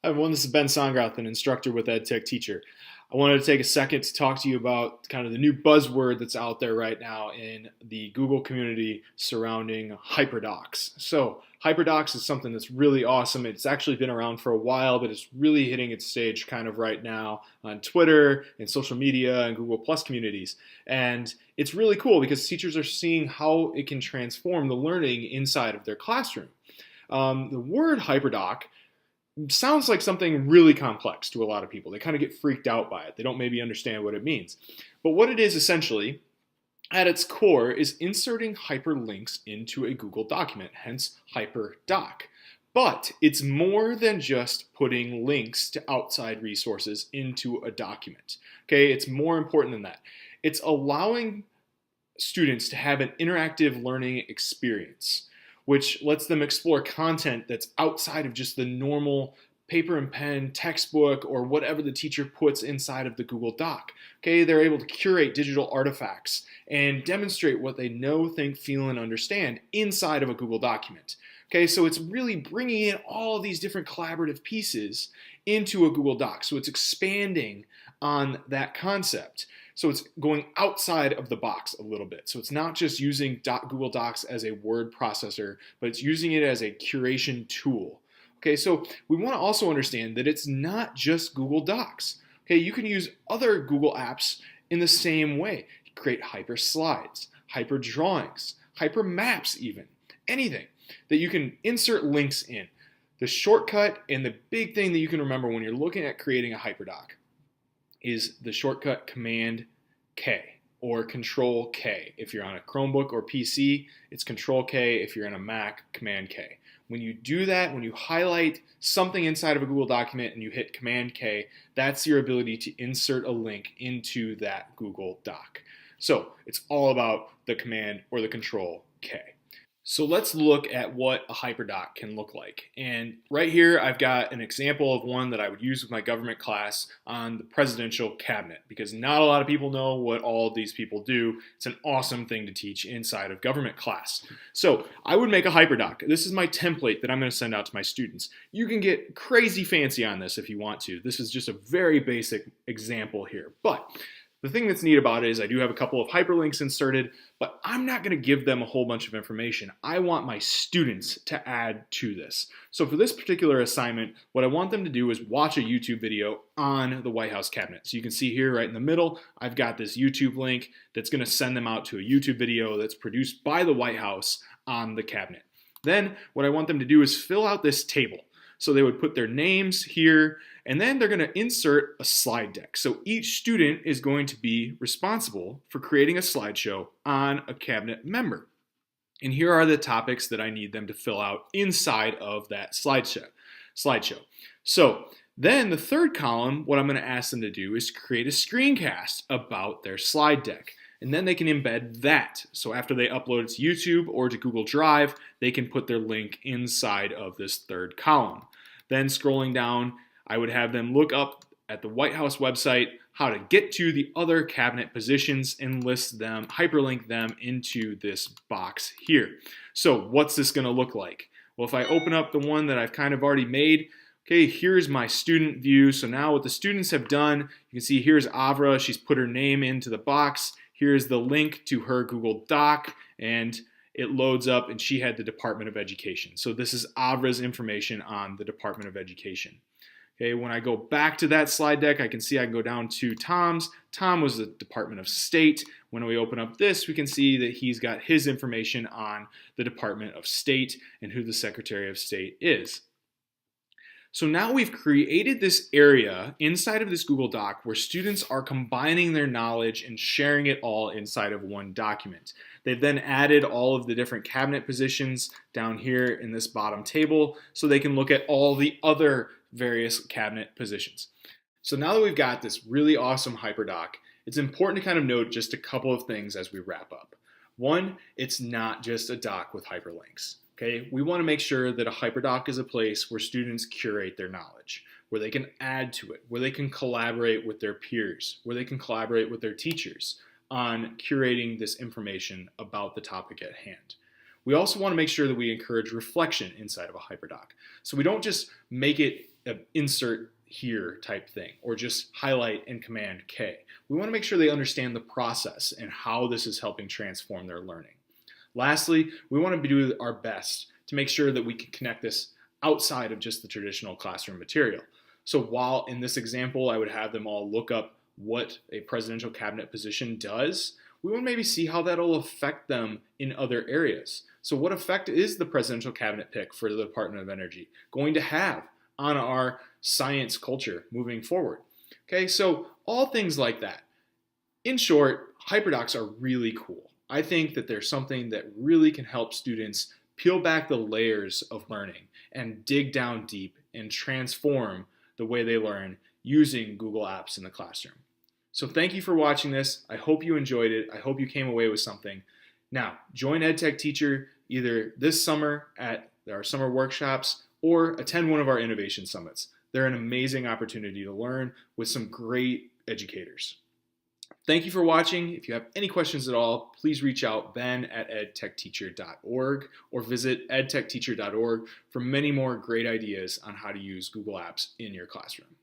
Hi everyone, this is Ben Songrath, an instructor with EdTech Teacher. I wanted to take a second to talk to you about kind of the new buzzword that's out there right now in the Google community surrounding HyperDocs. So HyperDocs is something that's really awesome. It's actually been around for a while, but it's really hitting its stage kind of right now on Twitter and social media and Google Plus communities. And it's really cool because teachers are seeing how it can transform the learning inside of their classroom. The word HyperDoc sounds like something really complex to a lot of people. They kind of get freaked out by it. They don't maybe understand what it means. But what it is essentially, at its core, is inserting hyperlinks into a Google document, hence HyperDoc. But it's more than just putting links to outside resources into a document. Okay, it's more important than that. It's allowing students to have an interactive learning experience, which lets them explore content that's outside of just the normal paper and pen textbook or whatever the teacher puts inside of the Google Doc. Okay, they're able to curate digital artifacts and demonstrate what they know, think, feel, and understand inside of a Google document. Okay, so it's really bringing in all these different collaborative pieces into a Google Doc. So it's expanding on that concept. So it's going outside of the box a little bit. So it's not just using Google Docs as a word processor, but it's using it as a curation tool. Okay, so we want to also understand that it's not just Google Docs. Okay, you can use other Google apps in the same way. Create hyper slides, hyper drawings, hyper maps even, anything that you can insert links in. The shortcut and the big thing that you can remember when you're looking at creating a HyperDoc is the shortcut Command K or Control K. If you're on a Chromebook or PC, it's Control K. If you're on a Mac, Command K. When you do that, when you highlight something inside of a Google document and you hit Command K, that's your ability to insert a link into that Google Doc. So it's all about the Command or the Control K. So let's look at what a HyperDoc can look like. And right here, I've got an example of one that I would use with my government class on the presidential cabinet, because not a lot of people know what all of these people do. It's an awesome thing to teach inside of government class. So I would make a HyperDoc. This is my template that I'm going to send out to my students. You can get crazy fancy on this if you want to. This is just a very basic example here. But the thing that's neat about it is I do have a couple of hyperlinks inserted, but I'm not going to give them a whole bunch of information. I want my students to add to this. So for this particular assignment, what I want them to do is watch a YouTube video on the White House cabinet. So you can see here right in the middle, I've got this YouTube link that's going to send them out to a YouTube video that's produced by the White House on the cabinet. Then what I want them to do is fill out this table. So they would put their names here, and then they're going to insert a slide deck. So each student is going to be responsible for creating a slideshow on a cabinet member. And here are the topics that I need them to fill out inside of that slideshow. So then the third column, what I'm going to ask them to do is create a screencast about their slide deck. And then they can embed that. So after they upload it to YouTube or to Google Drive, they can put their link inside of this third column. Then scrolling down, I would have them look up at the White House website how to get to the other cabinet positions and list them, hyperlink them into this box here. So what's this going to look like? Well, if I open up the one that I've kind of already made, okay, here's my student view. So now what the students have done, you can see here's Avra. She's put her name into the box. Here's the link to her Google Doc, and it loads up, and she had the Department of Education. So this is Avra's information on the Department of Education. Okay, when I go back to that slide deck, I can see I can go down to Tom's. Tom was the Department of State. When we open up this, we can see that he's got his information on the Department of State and who the Secretary of State is. So now we've created this area inside of this Google Doc where students are combining their knowledge and sharing it all inside of one document. They've then added all of the different cabinet positions down here in this bottom table so they can look at all the other various cabinet positions. So now that we've got this really awesome HyperDoc, it's important to kind of note just a couple of things as we wrap up. One, it's not just a doc with hyperlinks. Okay, we want to make sure that a HyperDoc is a place where students curate their knowledge, where they can add to it, where they can collaborate with their peers, where they can collaborate with their teachers on curating this information about the topic at hand. We also want to make sure that we encourage reflection inside of a HyperDoc. So we don't just make it an insert here type thing, or just highlight and Command K. We want to make sure they understand the process and how this is helping transform their learning. Lastly, we want to do our best to make sure that we can connect this outside of just the traditional classroom material. So while in this example, I would have them all look up what a presidential cabinet position does, we want to maybe see how that'll affect them in other areas. So what effect is the presidential cabinet pick for the Department of Energy going to have on our science culture moving forward? Okay, so all things like that. In short, HyperDocs are really cool. I think that there's something that really can help students peel back the layers of learning and dig down deep and transform the way they learn using Google Apps in the classroom. So thank you for watching this. I hope you enjoyed it. I hope you came away with something. Now, join EdTech Teacher either this summer at our summer workshops or attend one of our innovation summits. They're an amazing opportunity to learn with some great educators. Thank you for watching. If you have any questions at all, please reach out ben@edtechteacher.org or visit edtechteacher.org for many more great ideas on how to use Google Apps in your classroom.